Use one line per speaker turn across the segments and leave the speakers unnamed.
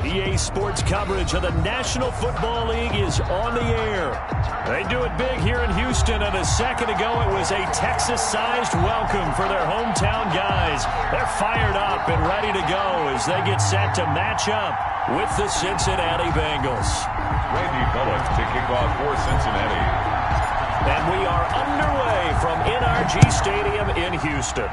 EA Sports coverage of the National Football League is on the air. They do it big here in Houston, and a second ago it was a Texas-sized welcome for their hometown guys. They're fired up and ready to go as they get set to match up with the Cincinnati Bengals.
Randy Bullock to kick off for Cincinnati.
And we are underway from NRG Stadium in Houston.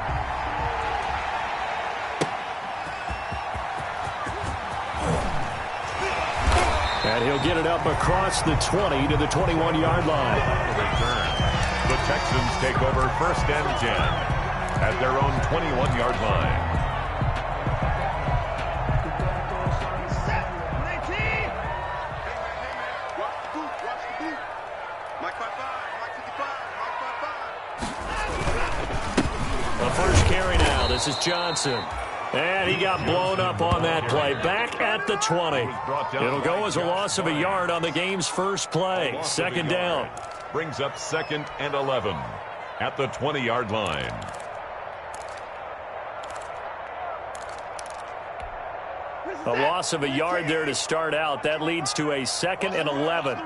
And he'll get it up across the 20 to the 21-yard line.
Return. The Texans take over 1st and 10 at their own 21-yard line.
The first carry now. This is Johnson. And he got blown up on that play. Back at the 20. It'll go as a loss of a yard on the game's first play. 2nd down.
Brings up 2nd and 11 at the 20-yard line.
A loss of a yard there to start out. That leads to a 2nd and 11.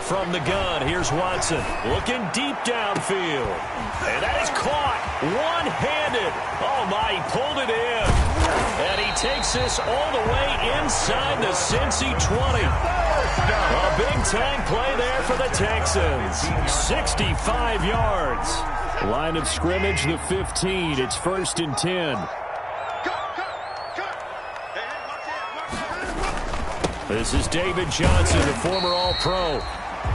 From the gun, here's Watson. Looking deep downfield. And that is caught. One-handed. Oh, my, he pulled it in. And he takes this all the way inside the Cincy 20. A big-time play there for the Texans. 65 yards. Line of scrimmage, the 15. It's 1st and 10. This is David Johnson, the former All-Pro.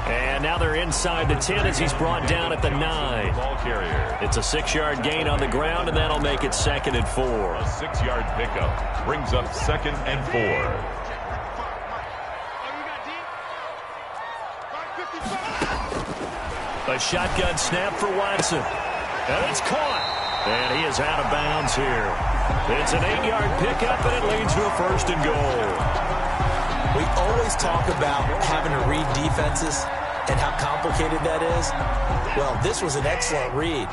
And now they're inside the 10 as he's brought down at the 9.
Ball carrier.
It's a 6-yard gain on the ground, and that'll make it 2nd and 4.
A 6-yard pickup brings up 2nd and 4.
A shotgun snap for Watson. And it's caught. And he is out of bounds here. It's an 8-yard pickup, and it leads to a 1st and goal.
We always talk about having to read defenses and how complicated that is. Well, this was an excellent read.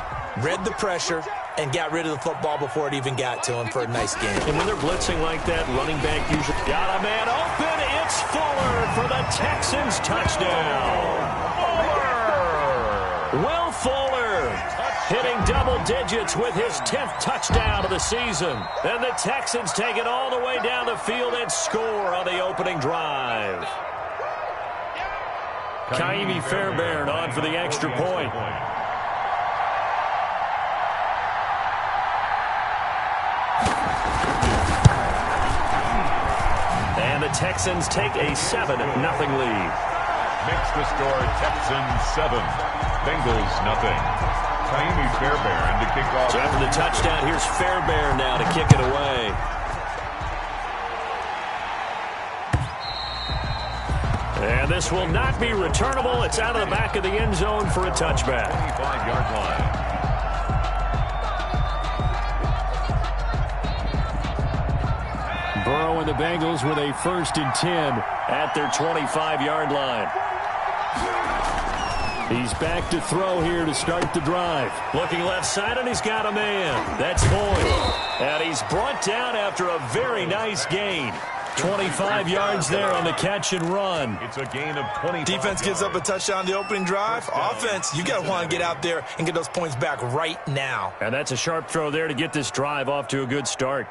Read the pressure and got rid of the football before it even got to him for a nice game.
And when they're blitzing like that, running back usually got a man open. It's Fuller for the Texans touchdown. Fuller! Will Fuller hitting double digits with his 10th touchdown of the season. And the Texans take it all the way down the field and score on the opening drive. Kaimi Fairbairn on for the extra point. And the Texans take a 7-0 lead.
Makes the score Texans 7, Bengals nothing. Kaimi Fairbairn to kick off.
So after the touchdown, here's Fairbairn now to kick it away. And this will not be returnable. It's out of the back of the end zone for a touchback.
25-yard line.
Burrow and the Bengals with a 1st and 10 at their 25-yard line. He's back to throw here to start the drive. Looking left side, and he's got a man. That's Boyd. And he's brought down after a very nice gain. 25 yards there on the catch and run.
It's a gain of 20.
Defense gives up a touchdown the opening drive. Offense, you got to want to get out there and get those points back right now.
And that's a sharp throw there to get this drive off to a good start.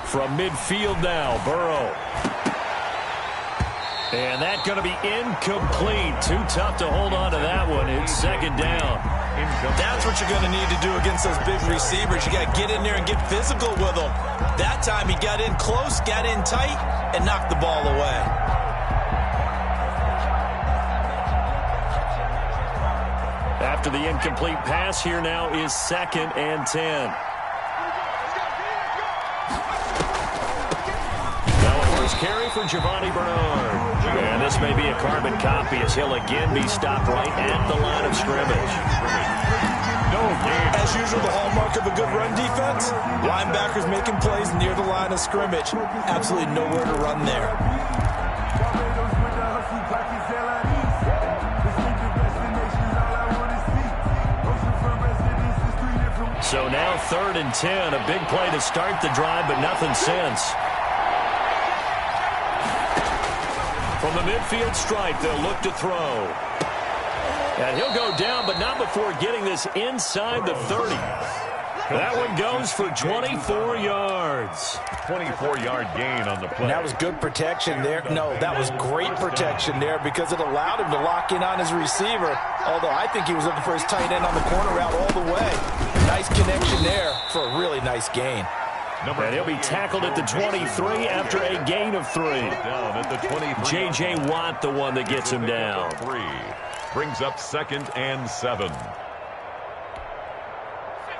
From midfield now, Burrow. And that's going to be incomplete. Too tough to hold on to that one. It's 2nd down.
That's what you're going to need to do against those big receivers. You got to get in there and get physical with them. That time he got in close, got in tight, and knocked the ball away.
After the incomplete pass, here now is 2nd and 10. Carry for Giovanni Bernard. And this may be a carbon copy as he'll again be stopped right at the line of scrimmage.
As usual, the hallmark of a good run defense, linebackers making plays near the line of scrimmage. Absolutely nowhere to run there.
So now 3rd and 10. A big play to start the drive, but nothing since. From the midfield stripe, they'll look to throw. And he'll go down, but not before getting this inside the 30. That one goes for 24 yards.
24-yard gain on the play.
And that was good protection there. No, that was great protection there because it allowed him to lock in on his receiver. Although I think he was looking for his tight end on the corner route all the way. Nice connection there for a really nice gain.
And he'll be tackled at the 23 after a gain of 3.
Down at the 23.
J.J. Watt, the one that gets him down.
3 brings up 2nd and 7.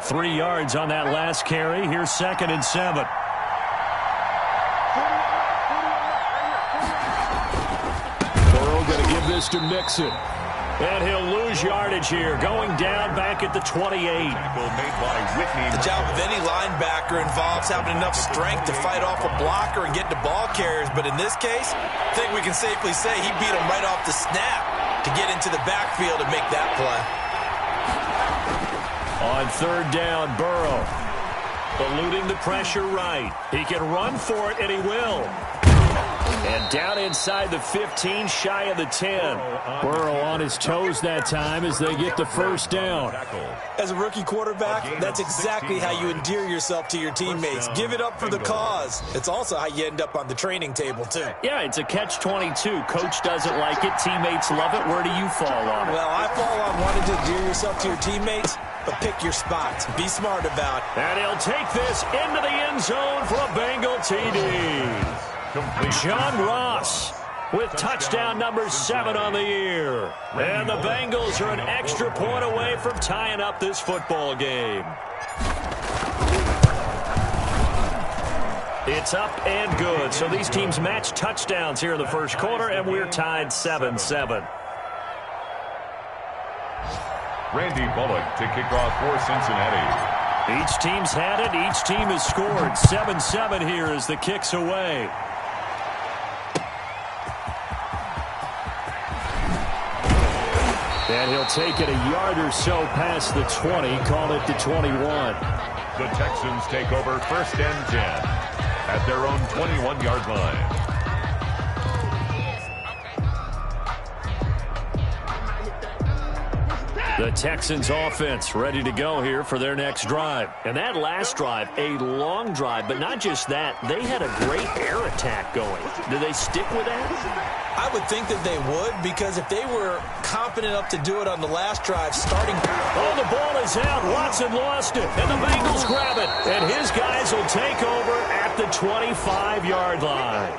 3 yards on that last carry. Here's 2nd and 7. Burrow going to give this to Mixon. And he'll lose yardage here, going down back at the 28.
The job of any linebacker involves having enough strength to fight off a blocker and get to ball carriers. But in this case, I think we can safely say he beat him right off the snap to get into the backfield and make that play.
On 3rd down, Burrow eluding the pressure right. He can run for it, and he will. And down inside the 15, shy of the 10. Burrow on his toes that time as they get the 1st down.
As a rookie quarterback, that's exactly how you endear yourself to your teammates. Give it up for the cause. It's also how you end up on the training table, too.
Yeah, it's a catch-22. Coach doesn't like it. Teammates love it. Where do you fall on it?
Well, I fall on wanting to endear yourself to your teammates, but pick your spots. Be smart about it.
And he'll take this into the end zone for a Bengal TD. John Ross with touchdown number 7 on the year. And the Bengals are an extra point away from tying up this football game. It's up and good. So these teams match touchdowns here in the first quarter, and we're tied 7-7.
Randy Bullock to kick off for Cincinnati.
Each team's had it. Each team has scored. 7-7 here as the kick's away. And he'll take it a yard or so past the 20, call it the 21.
The Texans take over 1st and 10 at their own 21-yard line.
The Texans offense ready to go here for their next drive. And that last drive, a long drive, but not just that. They had a great air attack going. Do they stick with that?
I would think that they would, because if they were confident enough to do it on the last drive, starting...
Oh, the ball is out. Watson lost it, and the Bengals grab it. And his guys will take over at the 25-yard line.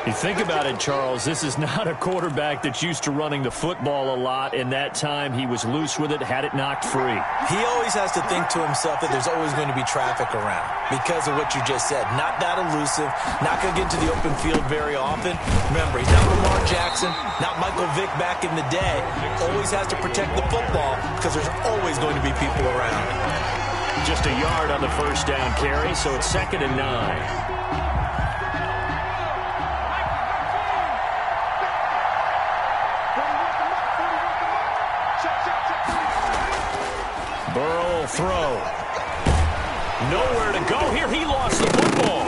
You think about it, Charles, this is not a quarterback that's used to running the football a lot, and that time he was loose with it, had it knocked free.
He always has to think to himself that there's always going to be traffic around because of what you just said. Not that elusive, not going to get into the open field very often. Remember, he's not Lamar Jackson, not Michael Vick back in the day. Always has to protect the football because there's always going to be people around.
Just a yard on the 1st down carry, so it's 2nd and 9. Burrow will throw. Nowhere to go here. He lost the football.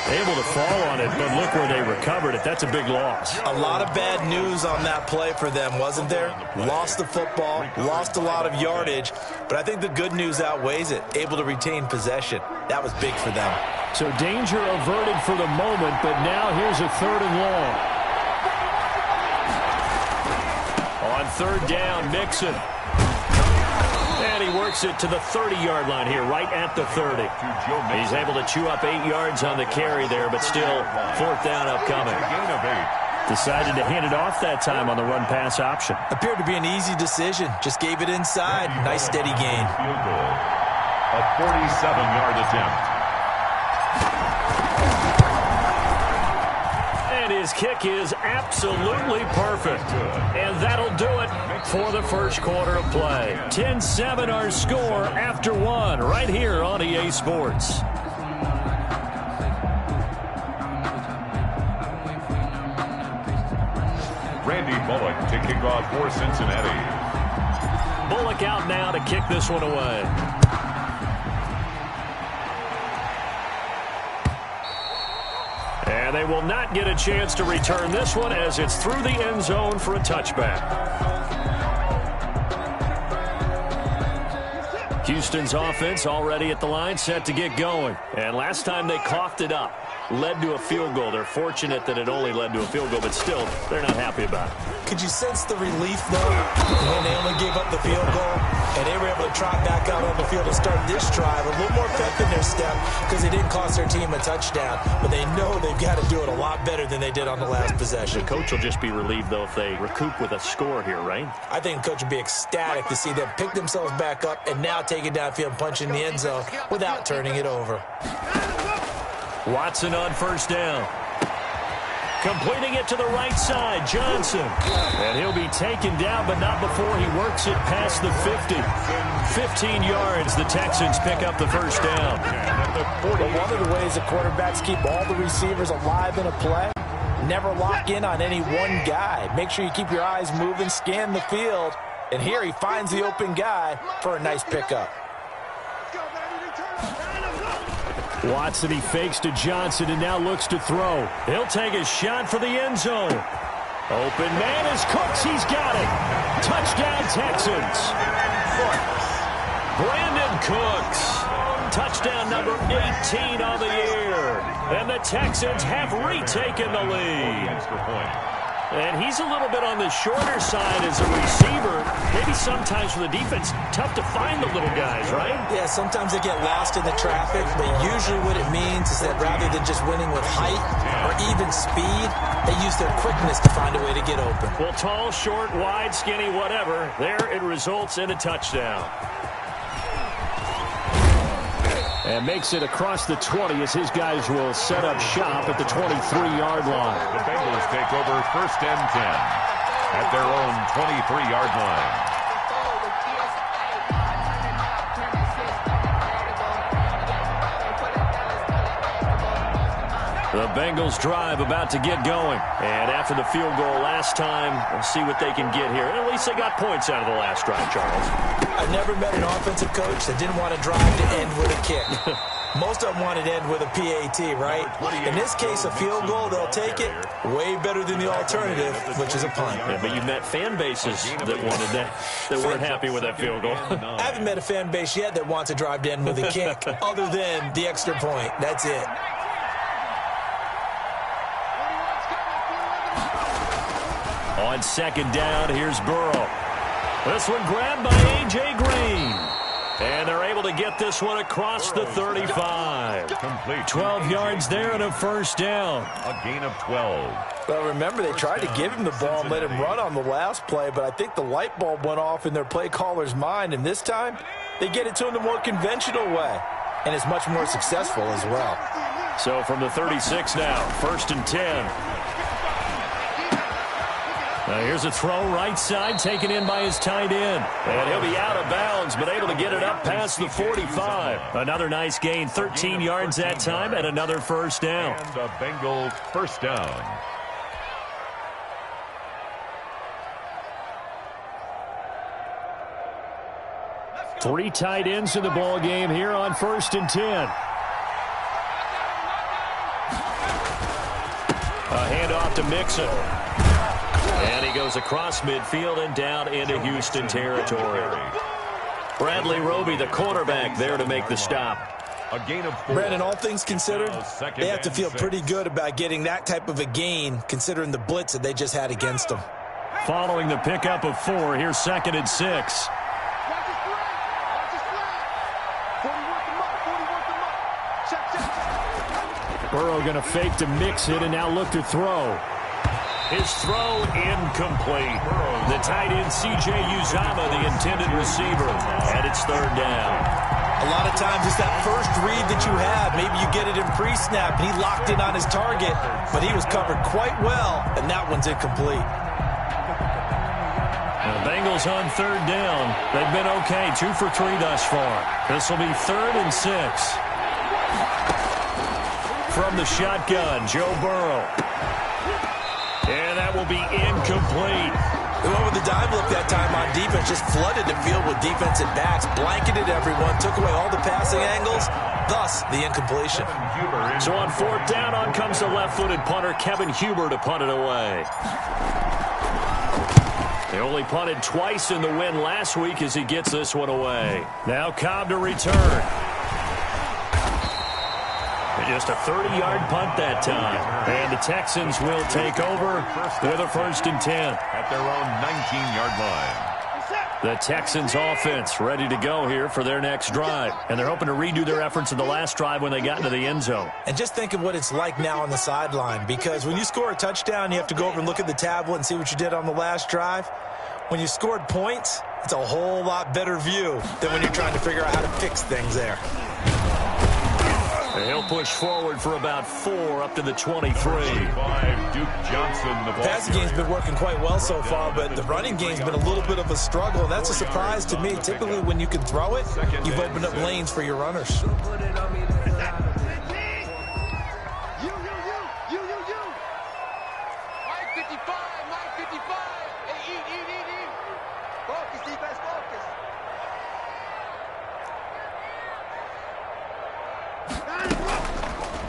Able to fall on it, but look where they recovered it. That's a big loss.
A lot of bad news on that play for them, wasn't there? Lost the football, lost a lot of yardage, but I think the good news outweighs it. Able to retain possession. That was big for them.
So danger averted for the moment, but now here's a 3rd and long. On 3rd down, Mixon. And he works it to the 30-yard line here, right at the 30. He's able to chew up 8 yards on the carry there, but still 4th down upcoming. Decided to hand it off that time on the run-pass option.
Appeared to be an easy decision. Just gave it inside. Nice, steady gain.
A 47-yard attempt.
And his kick is absolutely perfect. And that'll do it for the first quarter of play. 10-7 our score after 1 right here on EA Sports.
Randy Bullock to kick off for Cincinnati.
Bullock out now to kick this one away. And they will not get a chance to return this one as it's through the end zone for a touchback. Houston's offense already at the line, set to get going. And last time they coughed it up, led to a field goal. They're fortunate that it only led to a field goal, but still, they're not happy about it.
Could you sense the relief, though, when they only gave up the field goal and they were able to trot back out on the field and start this drive? A little more pep in their step because they didn't cost their team a touchdown, but they know they've got to do it a lot better than they did on the last possession.
The coach will just be relieved, though, if they recoup with a score here, right?
I think the coach would be ecstatic to see them pick themselves back up and now take it downfield and punch in the end zone without turning it over.
Watson on first down. Completing it to the right side, Johnson. And he'll be taken down, but not before he works it past the 50. 15 yards, the Texans pick up the first down.
But one of the ways the quarterbacks keep all the receivers alive in a play, never lock in on any one guy. Make sure you keep your eyes moving, scan the field. And here he finds the open guy for a nice pickup.
Watson, he fakes to Johnson and now looks to throw. He'll take a shot for the end zone. Open man is Cooks. He's got it. Touchdown, Texans. Brandon Cooks. Touchdown number 18 on the year. And the Texans have retaken the lead. And he's a little bit on the shorter side as a receiver. Maybe sometimes for the defense, tough to find the little guys, right?
Yeah, sometimes they get lost in the traffic, but usually what it means is that rather than just winning with height or even speed, they use their quickness to find a way to get open.
Well, tall, short, wide, skinny, whatever, there it results in a touchdown. And makes it across the 20 as his guys will set up shop at the 23-yard line.
The Bengals take over first and 10 at their own 23-yard line.
The Bengals drive about to get going. And after the field goal last time, we'll see what they can get here. At least they got points out of the last drive, Charles.
I've never met an offensive coach that didn't want to drive to end with a kick. Most of them wanted to end with a PAT, right? In this case, a field goal, they'll take it. Way better than the alternative, which is a punt.
Yeah, but you met fan bases that wanted that weren't happy with that field goal.
I haven't met a fan base yet that wants to drive to end with a kick, other than the extra point. That's it.
On second down, here's Burrow. This one grabbed by A.J. Green. And they're able to get this one across the 35.
Complete.
12 yards there and a first down.
A gain of 12.
Well, remember, they tried to give him the ball and let him run on the last play, but I think the light bulb went off in their play caller's mind, and this time they get it to him the more conventional way, and it's much more successful as well.
So from the 36 now, first and 10. Now here's a throw right side taken in by his tight end. And he'll be out of bounds, but able to get it up past the 45. Another nice gain, 13 yards that time, and another first down.
And the Bengals first down.
Three tight ends in the ball game here on first and 10. A handoff to Mixon. And he goes across midfield and down into Houston territory. Bradley Roby, the quarterback, there to make the stop.
A gain of 4.
Brandon, all things considered, they have to feel pretty good about getting that type of a gain, considering the blitz that they just had against them.
Following the pickup of 4, here's second and 6. Burrow going to fake to mix it and now look to throw. His throw incomplete. The tight end C.J. Uzomah, the intended receiver, and it's third down.
A lot of times it's that first read that you have. Maybe you get it in pre-snap, and he locked in on his target, but he was covered quite well, and that one's incomplete.
The Bengals on third down. They've been okay, 2 for 3 thus far. This will be third and 6. From the shotgun, Joe Burrow. And that will be incomplete.
They went with the dive look that time on defense, just flooded the field with defensive backs, blanketed everyone, took away all the passing angles, thus the incompletion.
So on fourth down, on comes the left-footed punter, Kevin Huber, to punt it away. They only punted twice in the win last week as he gets this one away. Now Cobb to return. Just a 30-yard punt that time. And the Texans will take over with a 1st and 10.
At their own 19-yard line.
The Texans offense ready to go here for their next drive. And they're hoping to redo their efforts in the last drive when they got into the end zone.
And just think of what it's like now on the sideline, because when you score a touchdown, you have to go over and look at the tablet and see what you did on the last drive. When you scored points, it's a whole lot better view than when you're trying to figure out how to fix things there.
And he'll push forward for about 4 up to the 23.
Duke Johnson, the
passing game's been working quite well so far, but the running game's been a little bit of a struggle, and that's a surprise to me. Typically, when you can throw it, you've opened up lanes for your runners.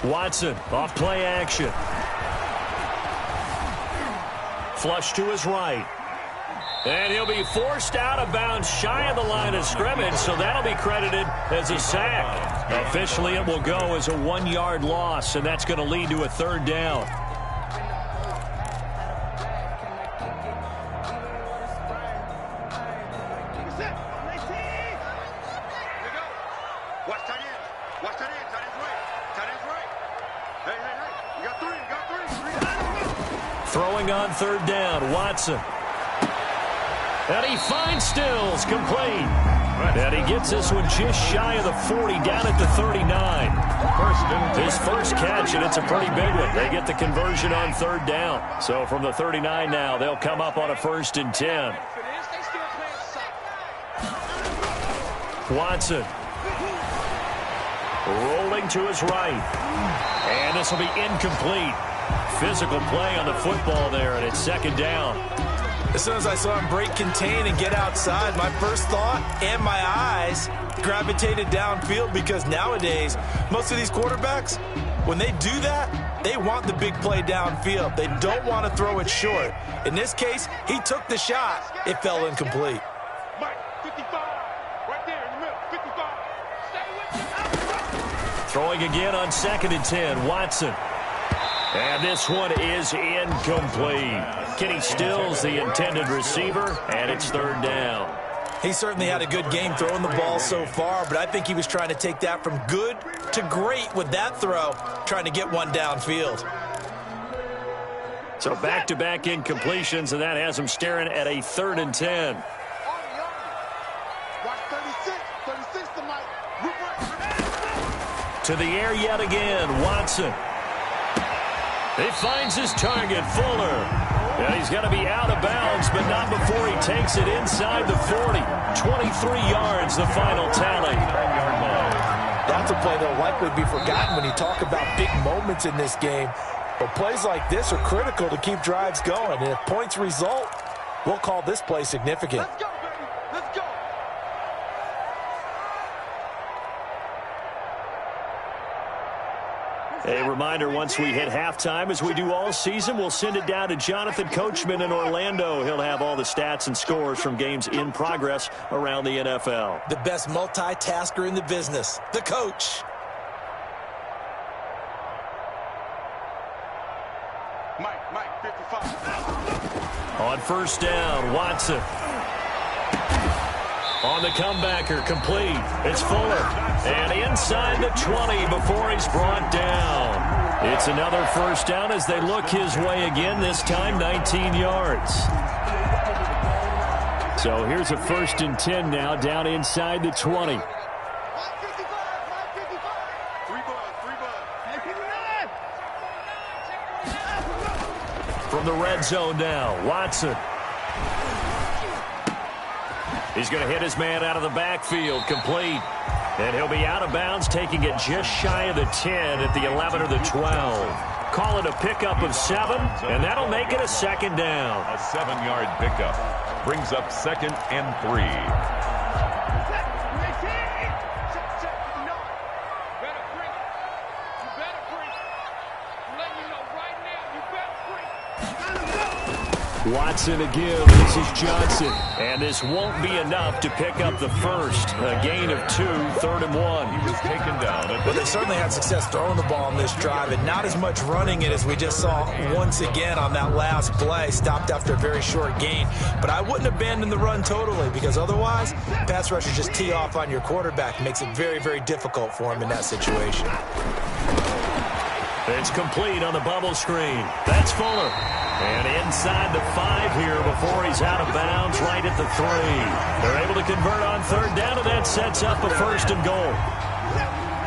Watson off play action. Flush to his right. And he'll be forced out of bounds shy of the line of scrimmage, so that'll be credited as a sack. Officially, it will go as a 1-yard loss, and that's going to lead to a 3rd down. Throwing on 3rd down, Watson. And he finds Stills, complete. And he gets this one just shy of the 40, down at the 39. His first catch, and it's a pretty big one. They get the conversion on 3rd down. So from the 39 now, they'll come up on a 1st and 10. Watson. Rolling to his right. And this will be incomplete. Physical play on the football there, and it's 2nd down.
As soon as I saw him break contain and get outside, my first thought and my eyes gravitated downfield, because nowadays, most of these quarterbacks, when they do that, they want the big play downfield. They don't want to throw it short. In this case, he took the shot. It fell incomplete.
Throwing again on 2nd and 10, Watson. And this one is incomplete. Kenny Stills, the intended receiver, and it's 3rd down.
He certainly had a good game throwing the ball so far, but I think he was trying to take that from good to great with that throw, trying to get one downfield.
So back-to-back incompletions, and that has him staring at a 3rd and 10. To the air yet again, Watson. He finds his target, Fuller. And he's going to be out of bounds, but not before he takes it inside the 40. 23 yards, the final tally.
That's a play that will likely be forgotten when you talk about big moments in this game. But plays like this are critical to keep drives going. And if points result, we'll call this play significant.
Let's go, baby. Let's go.
A reminder, once we hit halftime, as we do all season, we'll send it down to Jonathan Coachman in Orlando. He'll have all the stats and scores from games in progress around the NFL.
The best multitasker in the business, the coach.
Mike, 55.
On 1st down, Watson. On the comebacker, complete. It's Fuller. And inside the 20 before he's brought down. It's another 1st down as they look his way again, this time 19 yards. So here's a 1st and 10 now, down inside the 20. From the red zone now, Watson. He's going to hit his man out of the backfield, complete. And he'll be out of bounds, taking it just shy of the 10 at the 11 or the 12. call it a pickup of 7, and that'll make it a second down.
A 7-yard pickup brings up 2nd and 3.
Watson to give. This is Johnson. And this won't be enough to pick up the first. A gain of 2, 3rd and 1.
He was taken down.
Well, they certainly had success throwing the ball on this drive, and not as much running it as we just saw once again on that last play. Stopped after a very short gain. But I wouldn't abandon the run totally, because otherwise, pass rushers just tee off on your quarterback. It makes it very, very difficult for him in that situation.
It's complete on the bubble screen. That's Fuller. And inside the 5 here before he's out of bounds, right at the 3. They're able to convert on 3rd down, and that sets up a 1st and goal.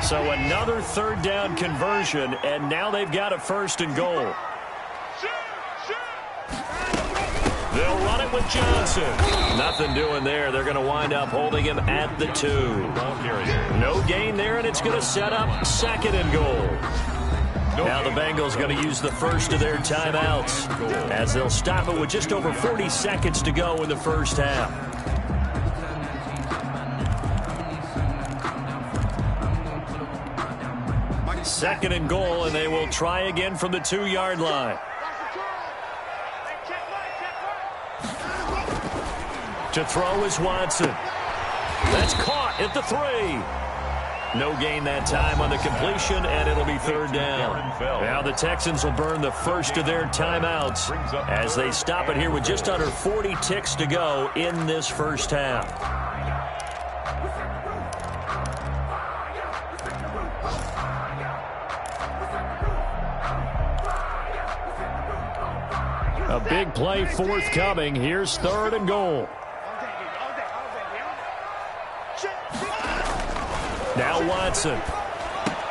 So another 3rd down conversion, and now they've got a 1st and goal. They'll run it with Johnson. Nothing doing there. They're going to wind up holding him at the 2. No gain there, and it's going to set up 2nd and goal. Now the Bengals going to use the first of their timeouts as they'll stop it with just over 40 seconds to go in the first half. Second and goal, and they will try again from the 2-yard line. To throw is Watson. That's caught at the 3. No gain that time on the completion, and it'll be 3rd down. Now the Texans will burn the first of their timeouts as they stop it here with just under 40 ticks to go in this first half. A big play forthcoming. Here's 3rd and goal. Now Watson.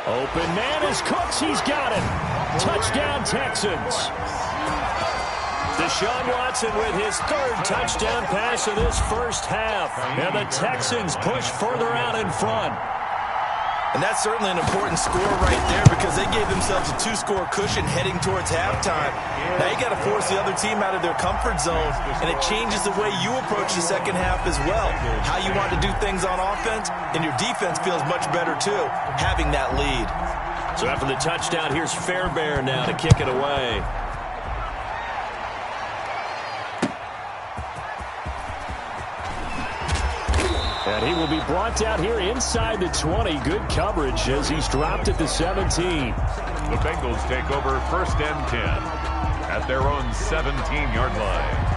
Open man is Cooks. He's got it. Touchdown Texans. Deshaun Watson with his 3rd touchdown pass of this first half. And the Texans push further out in front.
And that's certainly an important score right there, because they gave themselves a 2-score cushion heading towards halftime. Now you got to force the other team out of their comfort zone, and it changes the way you approach the second half as well. How you want to do things on offense, and your defense feels much better too, having that lead.
So after the touchdown, here's Fairbairn now to kick it away. And he will be brought down here inside the 20. Good coverage as he's dropped at the 17.
The Bengals take over 1st and 10 at their own 17-yard line.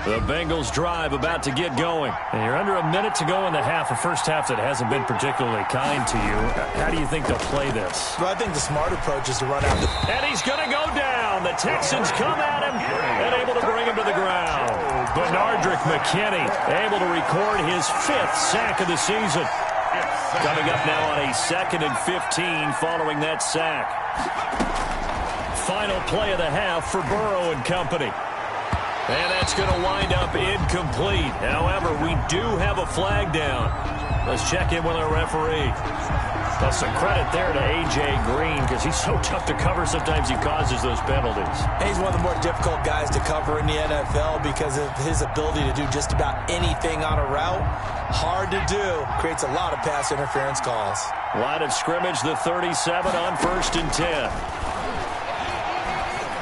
The Bengals drive about to get going. And you're under a minute to go in the half, a first half that hasn't been particularly kind to you. How do you think they'll play this?
Well, I think the smart approach is to run out.
And he's going to go down. The Texans come at him and able to bring him to the ground. Benardrick McKinney able to record his 5th sack of the season. Coming up now on a 2nd and 15 following that sack. Final play of the half for Burrow and company. And that's going to wind up incomplete. However, we do have a flag down. Let's check in with our referee. Well, some credit there to A.J. Green, because he's so tough to cover. Sometimes he causes those penalties.
He's one of the more difficult guys to cover in the NFL because of his ability to do just about anything on a route. Hard to do. Creates a lot of pass interference calls.
Line of scrimmage, the 37 on 1st and 10.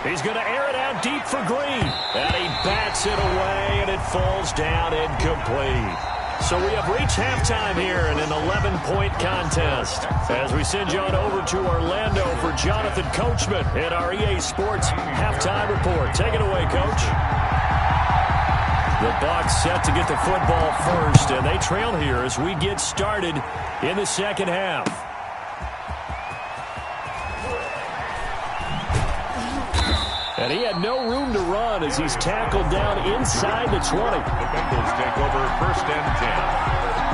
He's going to air it out deep for Green. And he bats it away, and it falls down incomplete. So we have reached halftime here in an 11-point contest. As we send you on over to Orlando for Jonathan Coachman at our EA Sports Halftime Report. Take it away, Coach. The Bucs set to get the football first, and they trail here as we get started in the second half. And he had no room to run as he's tackled down inside the 20.
The Bengals take over 1st and 10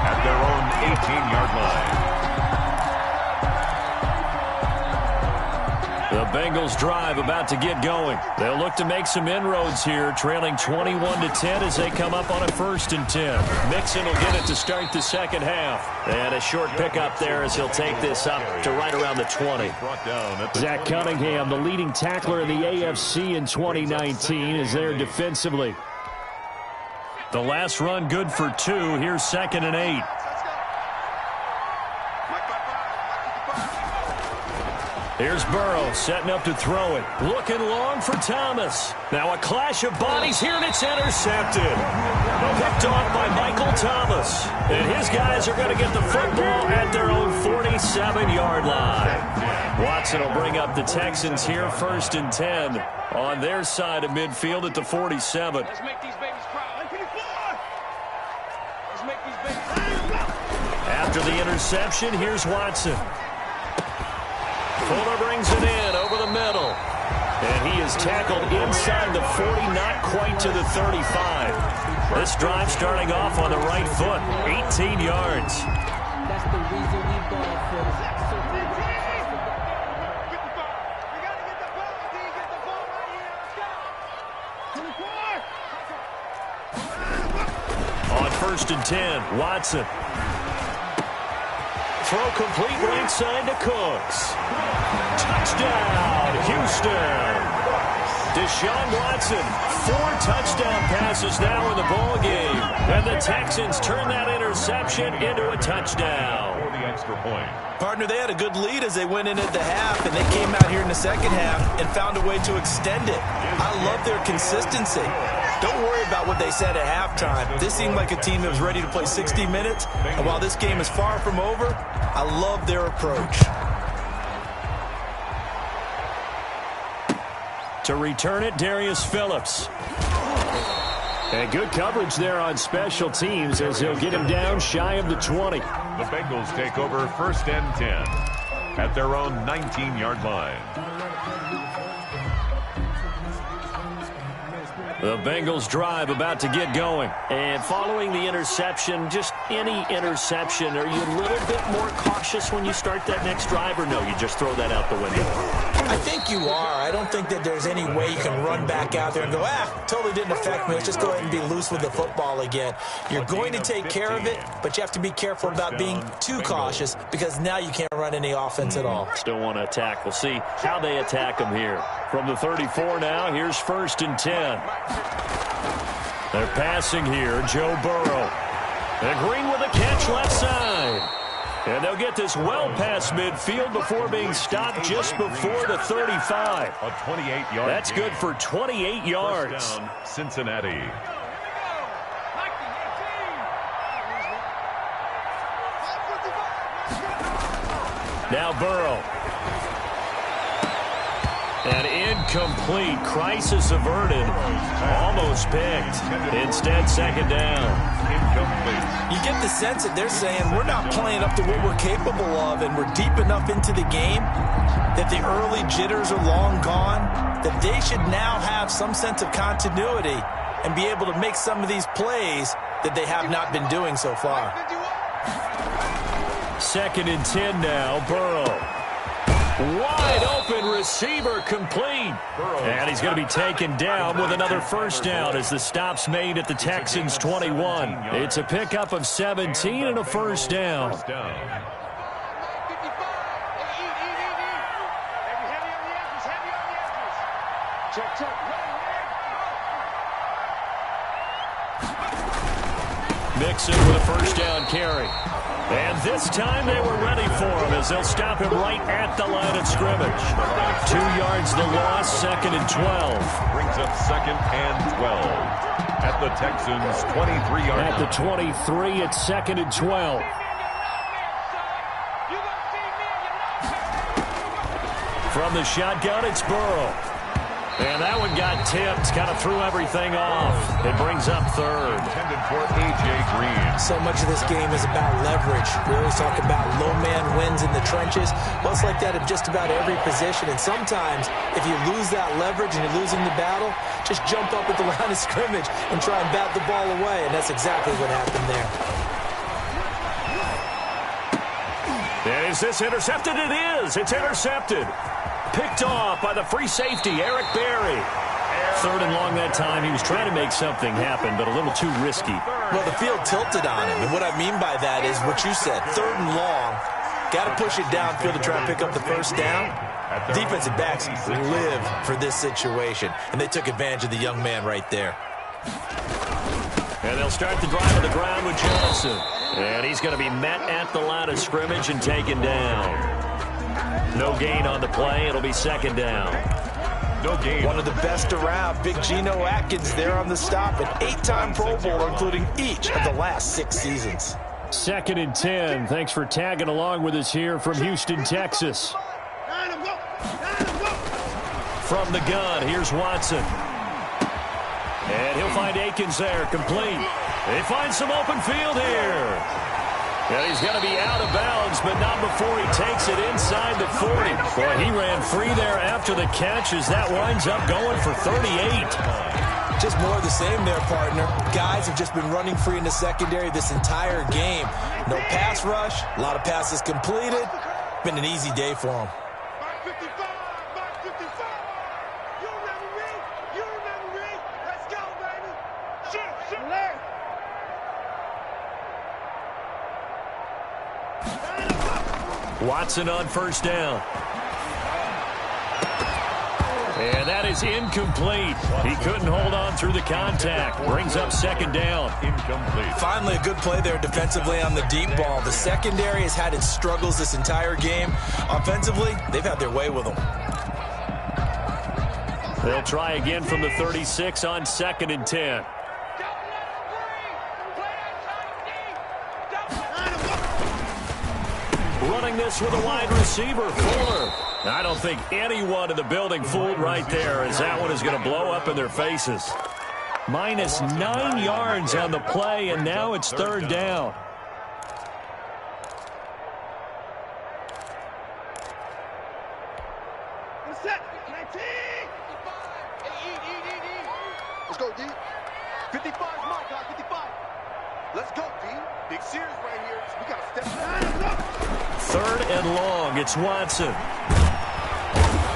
at their own 18-yard line.
The Bengals drive about to get going. They'll look to make some inroads here, trailing 21-10 as they come up on a 1st and 10. Mixon will get it to start the second half. And a short pickup there as he'll take this up to right around the 20. Zach Cunningham, the leading tackler in the AFC in 2019, is there defensively. The last run good for 2. Here's 2nd and 8. Here's Burrow setting up to throw it. Looking long for Thomas. Now a clash of bodies here, and it's intercepted. Picked off by Michael Thomas. And his guys are going to get the football at their own 47-yard line. Watson will bring up the Texans here, 1st and 10 on their side of midfield at the 47.
Let's make these babies proud. Let's make these babies proud.
After the interception, here's Watson. Fuller brings it in over the middle. And he is tackled inside the 40, not quite to the 35. This drive starting off on the right foot, 18 yards.
That's the reason we ball for.
On 1st and 10, Watson. Throw complete right side to Cooks. Touchdown, Houston. Deshaun Watson, 4 touchdown passes now in the ball game. And the Texans turn that interception into a touchdown.
For the extra point.
Partner, they had a good lead as they went in at the half, and they came out here in the second half and found a way to extend it. I love their consistency. Don't worry about what they said at halftime. This seemed like a team that was ready to play 60 minutes, and while this game is far from over, I love their approach.
To return it, Darius Phillips. And good coverage there on special teams as he'll get him down shy of the 20.
The Bengals take over 1st and 10 at their own 19-yard line.
The Bengals drive about to get going. And following the interception, just any interception, are you a little bit more cautious when you start that next drive, or no, you just throw that out the window?
I think you are. I don't think that there's any way you can run back out there and go, totally didn't affect me. Let's just go ahead and be loose with the football again. You're going to take care of it, but you have to be careful about being too cautious because now you can't run any offense at all.
Still want to attack. We'll see how they attack them here. From the 34 now, here's 1st and 10. They're passing here, Joe Burrow. And Green with a catch left side. And they'll get this well past midfield before being stopped just before the 35.
A 28-yard
That's
gain.
good for 28 yards.
First down, Cincinnati.
Now Burrow. And incomplete. Crisis averted. Almost picked. Instead, 2nd down.
Incomplete.
You get the sense that they're saying we're not playing up to what we're capable of, and we're deep enough into the game that the early jitters are long gone, that they should now have some sense of continuity and be able to make some of these plays that they have not been doing so far.
2nd and 10 now, Burrow. Wide open receiver complete. And he's going to be taken down with another 1st down as the stop's made at the Texans' 21. It's a pickup of 17 and a 1st down.
First down.
Mixon with a 1st down carry. And this time they were ready for him as they'll stop him right at the line of scrimmage. 2 yards the loss, 2nd and 12.
Brings up 2nd and 12 at the Texans' 23-yard line.
At the 23, it's 2nd and 12. From the shotgun, it's Burrow. And that one got tipped, kind of threw everything off. It brings up 3rd.
Intended for A.J. Green.
So much of this game is about leverage. We always talk about low man wins in the trenches. Well, it's like that in just about every position. And sometimes, if you lose that leverage and you're losing the battle, just jump up at the line of scrimmage and try and bat the ball away. And that's exactly what happened there.
And is this intercepted? It is. It's intercepted. Picked off by the free safety, Eric Berry. 3rd and long that time. He was trying to make something happen, but a little too risky.
Well, the field tilted on him, and what I mean by that is what you said. 3rd and long, got to push it downfield to try and pick up the first down. Defensive backs live for this situation, and they took advantage of the young man right there.
And they'll start the drive on the ground with Johnson. And he's going to be met at the line of scrimmage and taken down. No gain on the play. It'll be 2nd down.
No gain.
One of the best around, Big Geno Atkins there on the stop, an 8-time Pro Bowler, including each of the last 6 seasons.
2nd and 10. Thanks for tagging along with us here from Houston, Texas. From the gun, here's Watson. And he'll find Akins there, complete. They find some open field here. And he's going to be out of bounds, but not before he takes it inside the 40. Boy, he ran free there after the catch as that winds up going for 38.
Just more of the same there, partner. Guys have just been running free in the secondary this entire game. No pass rush, a lot of passes completed. Been an easy day for them.
Watson on 1st down. And that is incomplete. He couldn't hold on through the contact. Brings up 2nd down.
Incomplete.
Finally, a good play there defensively on the deep ball. The secondary has had its struggles this entire game. Offensively, they've had their way with them.
They'll try again from the 36 on 2nd and 10. Running this with a wide receiver, Fuller. I don't think anyone in the building fooled right there, as that one is going to blow up in their faces. Minus 9 yards on the play, and now it's 3rd down.
Let's go, D. 55 is my guy, 55. Let's go, D. Big series right here. We got to step down.
3rd and long. It's Watson.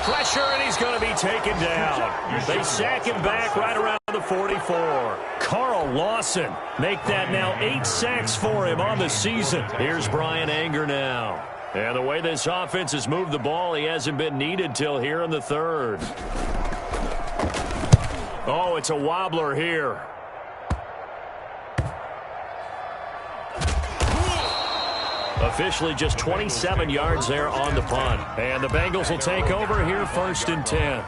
Pressure, and he's going to be taken down. They sack him back right around the 44. Carl Lawson make that now 8 sacks for him on the season. Here's Brian Anger now. And the way this offense has moved the ball, he hasn't been needed till here in the 3rd. Oh, it's a wobbler here. Officially just 27 yards there on the punt. And the Bengals will take over here 1st and 10.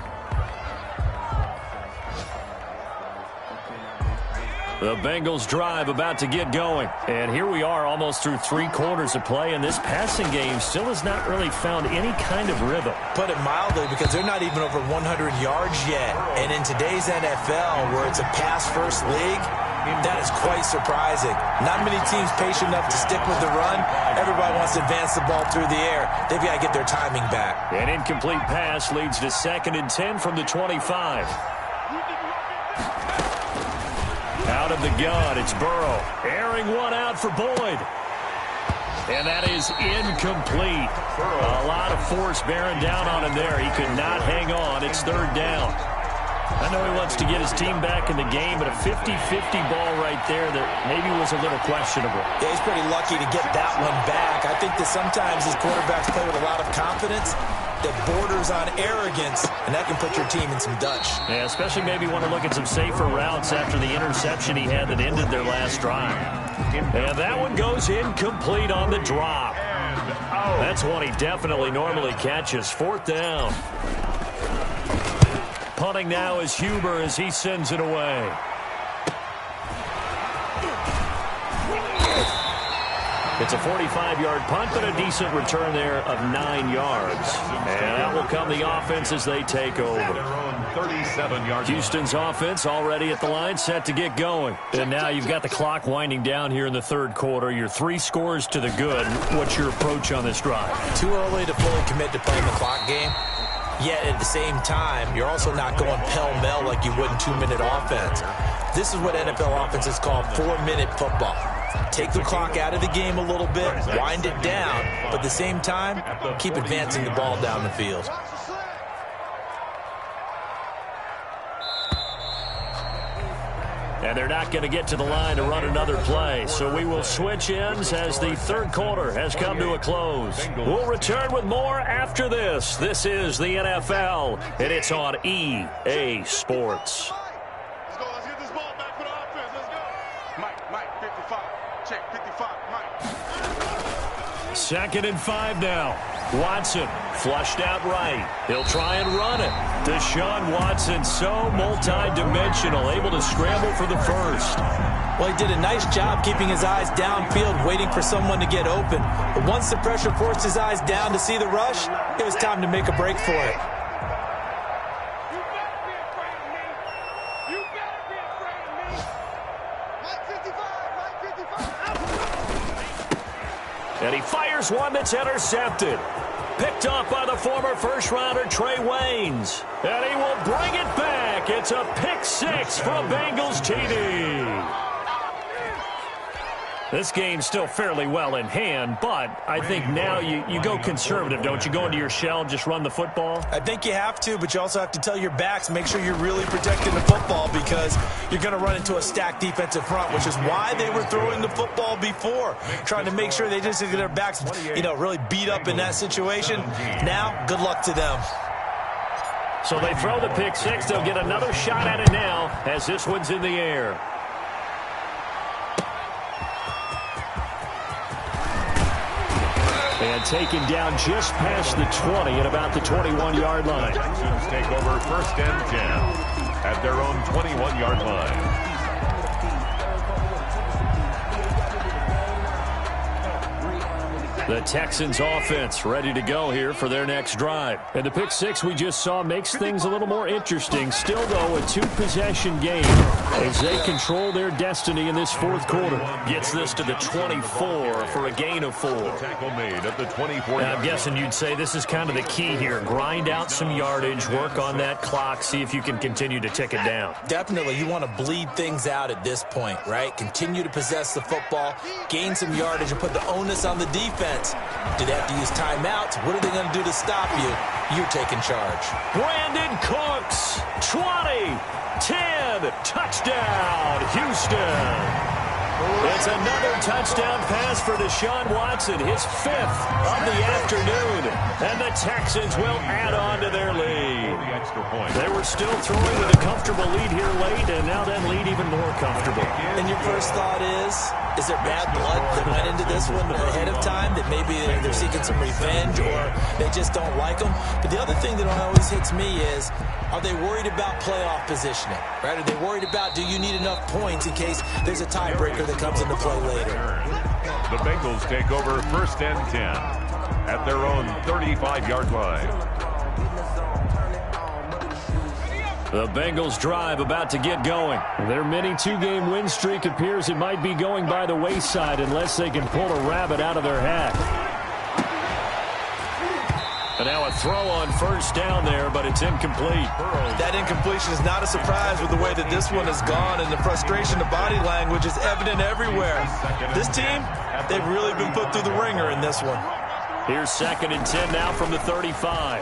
The Bengals drive about to get going. And here we are almost through 3 quarters of play, and this passing game still has not really found any kind of rhythm.
Put it mildly, because they're not even over 100 yards yet. And in today's NFL, where it's a pass-first league, that is quite surprising. Not many teams patient enough to stick with the run. Everybody wants to advance the ball through the air. They've got to get their timing back.
An incomplete pass leads to 2nd and 10 from the 25. Out of the gun, it's Burrow. Airing one out for Boyd. And that is incomplete. A lot of force bearing down on him there. He could not hang on. It's 3rd down. I know he wants to get his team back in the game, but a 50-50 ball right there that maybe was a little questionable.
Yeah, he's pretty lucky to get that one back. I think that sometimes his quarterbacks play with a lot of confidence that borders on arrogance, and that can put your team in some Dutch.
Yeah, especially maybe want to look at some safer routes after the interception he had that ended their last drive. And that one goes incomplete on the drop. That's one he definitely normally catches. 4th down. Punting now is Huber as he sends it away. It's a 45-yard punt, but a decent return there of 9 yards. And that will come the offense as they take over.
37 yards.
Houston's offense already at the line, set to get going. And now you've got the clock winding down here in the 3rd quarter. You're 3 scores to the good. What's your approach on this drive?
Too early to fully commit to playing the clock game. Yet at the same time, you're also not going pell-mell like you would in 2-minute offense. This is what NFL offenses call 4-minute football. Take the clock out of the game a little bit, wind it down, but at the same time, keep advancing the ball down the field.
And they're not going to get to the line to run another play. So we will switch ends as the third quarter has come to a close. We'll return with more after this. This is the NFL, and it's on EA Sports.
Let's go. Let's get this ball back for the offense. Let's go. Mike, 55. Check, 55, Mike.
2nd and 5 now. Watson flushed out right. He'll try and run it. Deshaun Watson, so multi-dimensional, able to scramble for the first.
Well, he did a nice job keeping his eyes downfield, waiting for someone to get open. But once the pressure forced his eyes down to see the rush, it was time to make a break for it.
You better be afraid of me. You better be afraid of me. Mike 55.
And he fires one that's intercepted. Picked off by the former first-rounder Trey Waynes. And he will bring it back. It's a pick six for a Bengals TD. This game's still fairly well in hand, but I think now you go conservative, don't you? Go into your shell and just run the football?
I think you have to, but you also have to tell your backs, make sure you're really protecting the football because you're going to run into a stacked defensive front, which is why they were throwing the football before, trying to make sure they just get their backs, really beat up in that situation. Now, good luck to them.
So they throw the pick six. They'll get another shot at it now as this one's in the air. And taken down just past the 20 at about the 21-yard line.
Texans take over 1st and 10 at their own 21-yard line.
The Texans offense ready to go here for their next drive. And the pick six we just saw makes things a little more interesting. Still, though, a two-possession game as they control their destiny in this fourth quarter. Gets this to the 24 for a gain of 4.
Tackle made at the 24.
I'm guessing you'd say this is kind of the key here. Grind out some yardage, work on that clock, see if you can continue to tick it down.
Definitely, you want to bleed things out at this point, right? Continue to possess the football, gain some yardage, and put the onus on the defense. Do they have to use timeouts? What are they going to do to stop you? You're taking charge.
Brandon Cooks, 20, 10, touchdown, Houston. It's another touchdown pass for Deshaun Watson, his 5th of the afternoon. And the Texans will add on to their lead. They were still throwing with a comfortable lead here late, and now that lead even more comfortable.
And your first thought is there bad blood that went into this one ahead of time, that maybe they're seeking some revenge or they just don't like them? But the other thing that always hits me is, are they worried about playoff positioning, right? Are they worried about, do you need enough points in case there's a tiebreaker that comes into play later?
The Bengals take over 1st and 10 at their own 35-yard line.
The Bengals drive about to get going. Their mini two-game win streak appears it might be going by the wayside unless they can pull a rabbit out of their hat. And now a throw on 1st down there, but it's incomplete.
That incompletion is not a surprise with the way that this one has gone, and the frustration, the body language is evident everywhere. This team, they've really been put through the ringer in this one.
Here's 2nd and 10 now from the 35.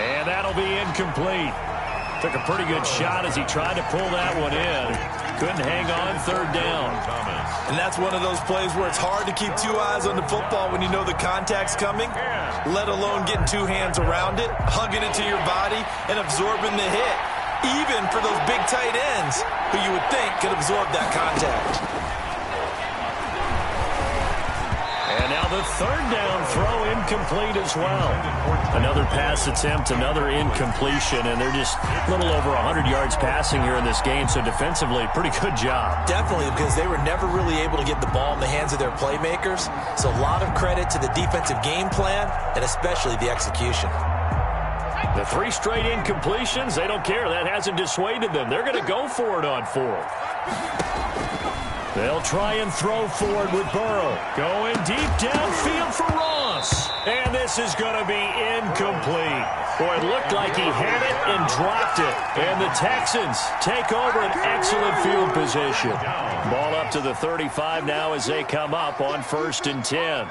And that'll be incomplete. Took a pretty good shot as he tried to pull that one in. Couldn't hang on 3rd down.
And that's one of those plays where it's hard to keep 2 eyes on the football when you know the contact's coming, let alone getting 2 hands around it, hugging it to your body, and absorbing the hit, even for those big tight ends who you would think could absorb that contact.
And now the 3rd down throw incomplete as well. Another pass attempt, another incompletion, and they're just a little over 100 yards passing here in this game, so defensively, pretty good job.
Definitely, because they were never really able to get the ball in the hands of their playmakers, so a lot of credit to the defensive game plan, and especially the execution.
The 3 straight incompletions, they don't care. That hasn't dissuaded them. They're going to go for it on 4th. They'll try and throw forward with Burrow. Going deep downfield for Ross. And this is going to be incomplete. Boy, it looked like he had it and dropped it. And the Texans take over an excellent field position. Ball up to the 35 now as they come up on 1st and 10.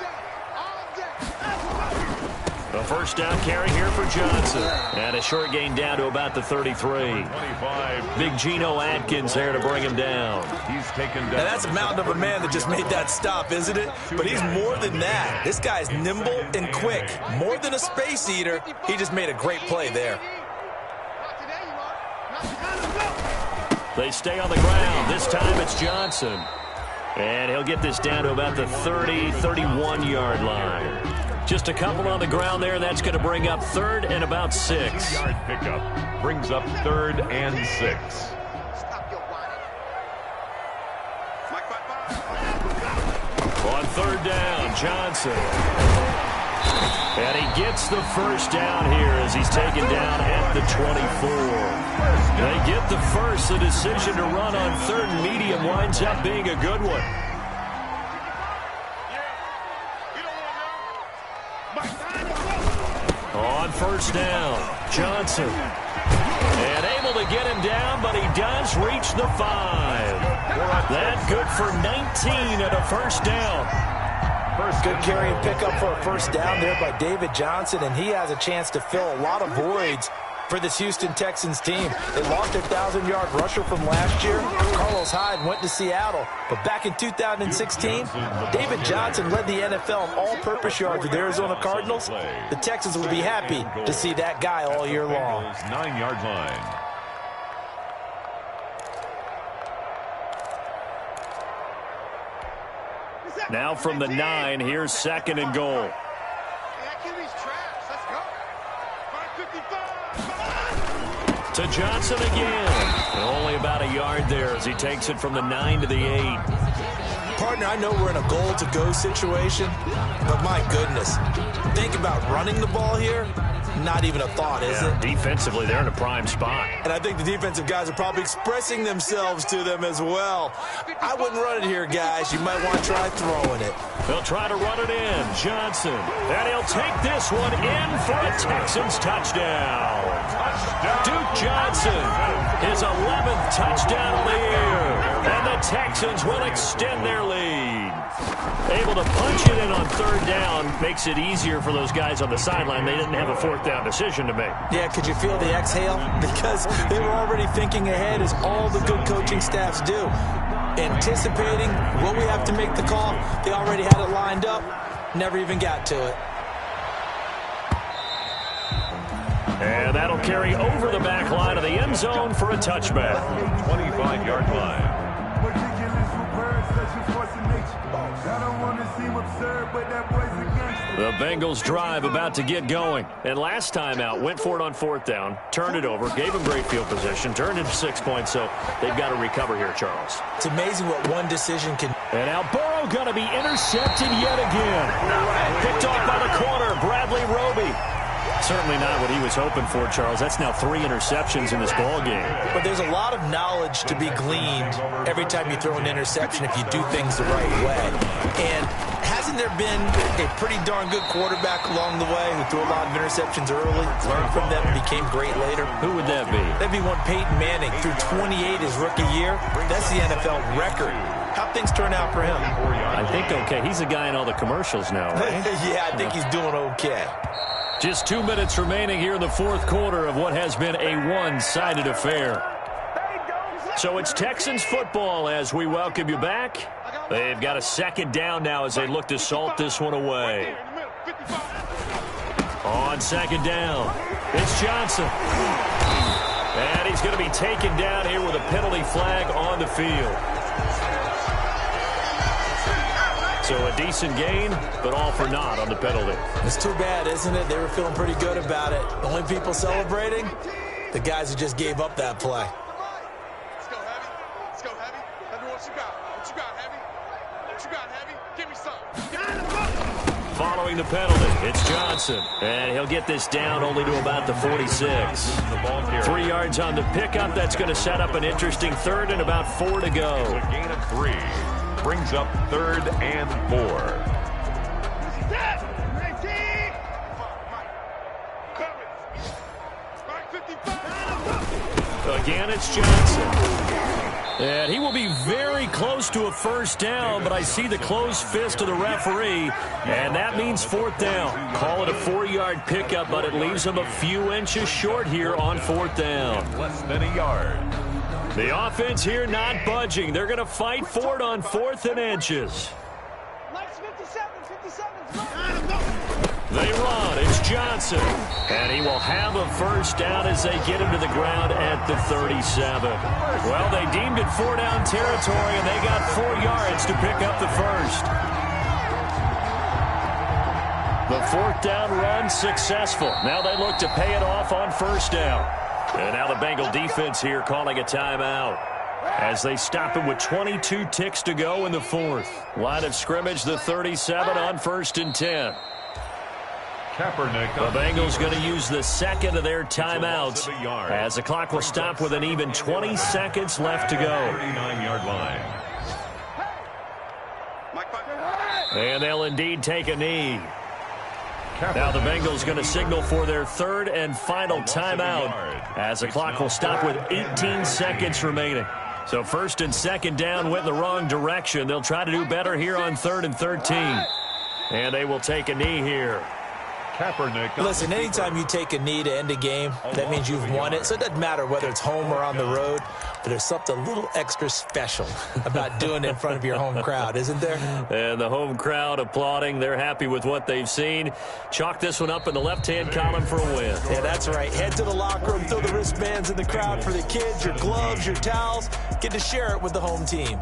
A first down carry here for Johnson. And a short gain down to about the 33.
25.
Big Geno Atkins there to bring him down.
He's taken down.
Now that's a mountain of a man that just made that stop, isn't it? But he's more than that. This guy's nimble and quick. More than a space eater. He just made a great play there.
They stay on the ground. This time it's Johnson. And he'll get this down to about the 30, 31-yard line. Just a couple on the ground there, and that's going to bring up 3rd and about 6.
2-yard pickup brings up 3rd and 6.
On 3rd down, Johnson. And he gets the first down here as he's taken down at the 24. They get the first. The decision to run on 3rd and medium winds up being a good one. On 1st down, Johnson. And able to get him down, but he does reach the 5. That good for 19 at a first down.
Good carry and pickup for a first down there by David Johnson, and he has a chance to fill a lot of voids for this Houston Texans team. They lost their 1,000-yard rusher from last year. Carlos Hyde went to Seattle. But back in 2016, David Johnson led the NFL in all-purpose yards with the Arizona Cardinals. The Texans will be happy to see that guy all year long.
9-yard line.
Now from the 9, here's 2nd and goal. To Johnson again. And only about a yard there as he takes it from the 9 to the 8.
Partner, I know we're in a goal-to-go situation, but my goodness, think about running the ball here. Not even a thought, is it?
Defensively, they're in a prime spot.
And I think the defensive guys are probably expressing themselves to them as well. I wouldn't run it here, guys. You might want to try throwing it.
They'll try to run it in. Johnson. And he'll take this one in for a Texans touchdown. Duke Johnson, his 11th touchdown of the year. And the Texans will extend their lead. Able to punch it in on 3rd down makes it easier for those guys on the sideline. They didn't have a 4th down decision to make.
Yeah, could you feel the exhale? Because they were already thinking ahead, as all the good coaching staffs do. Anticipating what we have to make the call. They already had it lined up. Never even got to it.
And that'll carry over the back line of the end zone for a touchback.
25-yard line.
The Bengals drive about to get going. And last time out, went for it on 4th down, turned it over, gave them great field position, turned it to 6 points, so they've got to recover here, Charles.
It's amazing what one decision can...
And now Burrow going to be intercepted yet again. Picked off by the corner, Bradley Roby. Certainly not what he was hoping for, Charles. That's now 3 interceptions in this ball game.
But there's a lot of knowledge to be gleaned every time you throw an interception if you do things the right way. And hasn't there been a pretty darn good quarterback along the way who threw a lot of interceptions early, learned from them, and became great later?
Who would that be?
That'd be one Peyton Manning, threw 28 his rookie year. That's the NFL record. How'd things turn out for him?
I think okay. He's a guy in all the commercials now, right?
Yeah, I think he's doing okay.
Just 2 minutes remaining here in the 4th quarter of what has been a one-sided affair. So it's Texans football as we welcome you back. They've got a 2nd down now as they look to salt this one away. On 2nd down, it's Johnson. And he's going to be taken down here with a penalty flag on the field. So a decent gain, but all for naught on the penalty.
It's too bad, isn't it? They were feeling pretty good about it. The only people celebrating, the guys who just gave up that play.
Let's go, Heavy. Let's go, Heavy. Let me what you got. What you got, Heavy? What you got, Heavy? Give me some.
Following the penalty, it's Johnson. And he'll get this down only to about the 46. 3 yards on the pickup. That's going to set up an interesting 3rd and about 4 to go.
A gain of 3. Brings up 3rd and 4.
Again, it's Johnson. And he will be very close to a first down, but I see the closed fist of the referee, and that means fourth down. Call it a 4-yard pickup, but it leaves him a few inches short here on fourth down.
Less than a yard.
The offense here not budging. They're going to fight for it on 4th and inches. They run. It's Johnson. And he will have a first down as they get him to the ground at the 37. Well, they deemed it 4-down territory, and they got 4 yards to pick up the first. The 4th down run successful. Now they look to pay it off on first down. And now the Bengal defense here calling a timeout as they stop him with 22 ticks to go in the 4th. Line of scrimmage, the 37 on 1st and 10. The Bengals going to use the second of their timeouts as the clock will stop with an even 20 seconds left to go.
39-yard line.
And they'll indeed take a knee. Now the Bengals going to signal for their 3rd and final timeout as the clock will stop with 18 seconds remaining. So 1st and 2nd down went the wrong direction. They'll try to do better here on 3rd and 13. And they will take a knee here.
Listen, anytime you take a knee to end a game, that means you've won it. So it doesn't matter whether it's home or on the road, but there's something a little extra special about doing it in front of your home crowd, isn't there?
And the home crowd applauding. They're happy with what they've seen. Chalk this one up in the left-hand column for a win.
Yeah, that's right. Head to the locker room, throw the wristbands in the crowd for the kids, your gloves, your towels. Get to share it with the home team.